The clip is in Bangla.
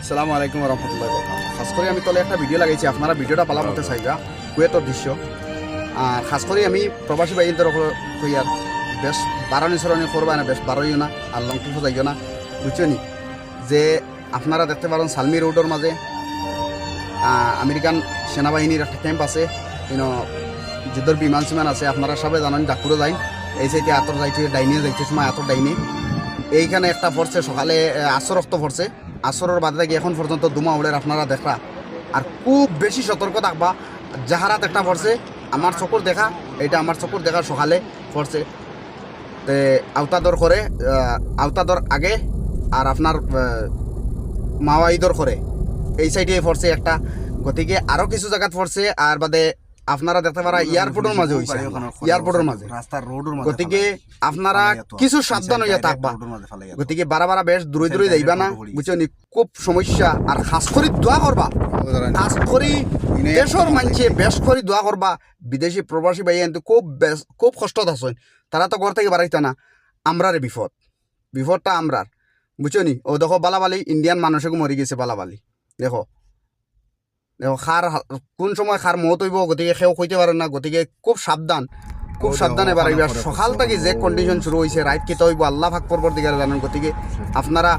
আসসালামু আলাইকুম রহমতুল্লাহ। খাস করে আমি তলে একটা ভিডিও লাগাইছি, আপনারা ভিডিওটা পালা মতে চাইবা কুয়েতর দৃশ্য। খাস করে আমি প্রবাসী বাইদের কইয়ার বেশ বারণি সরণি করবা না, বেশ বারোইও না আর লং ট্রিপও যাইও না, বুঝছো নি? যে আপনারা দেখতে পারেন সালমি রোডের মাঝে আমেরিকান সেনাবাহিনীর একটা ক্যাম্প আছে, যুদ্ধের বিমান সিমান আছে। আপনারা সবাই জানেন ডাকুরও যাই, এই সাইডে আতর যাইতে ডাইনে যাইতে সময় আতর ডাইনে এইখানে একটা পড়ছে সকালে আসর রক্ত পড়ছে। আসরের বাদে থেকে এখন পর্যন্ত দুমা উড়ের আপনারা দেখা আর খুব বেশি সতর্ক থাকবা। যাহারাত একটা পড়ছে আমার চকুর দেখা, এটা আমার চকুর দেখা সকালে পড়ছে তে আওতাদর করে, আওতাদর আগে আর আপনার মাওয়াইদর করে এই সাইডে পড়ছে একটা। গতিকে আরও কিছু জায়গাত পড়ছে আর বাদে আপনারা দেখতে পারা এয়ারপোর্টের মাঝে হয়েছে, এয়ারপোর্টের মাঝে। গতিকে আপনারা কিছু সাবধান হইয়া থাকবা। গতিকে বারা বেশ দূরে দূরে যাইবা না, বুঝছো নি? খুব সমস্যা। আর খাস করে দোয়া করবা, খাস করে দেশের মানুষে বেশ করে দোয়া করবা। বিদেশি প্রবাসী ভাই কিন্তু খুব কষ্টত আছেন, তারা তো ঘর থেকে বাড়াইতে না। আমরারে বিপদটা আমরার, বুঝছো নি? ও দেখো বালাবালি ইন্ডিয়ান মানুষকে মরি গেছে বালাবালি। দেখো খার কোন সময় খার মত হইব, গতিকে সেও কইতে পারে না। গতিকে খুব সাবধান এবার আইবা। সকাল থেকে যে কন্ডিশন শুরু হয়েছে, রাইট কিতা হইব আল্লাহ পাক পরবর্তীকারে জানেন। গতিকে আপনারা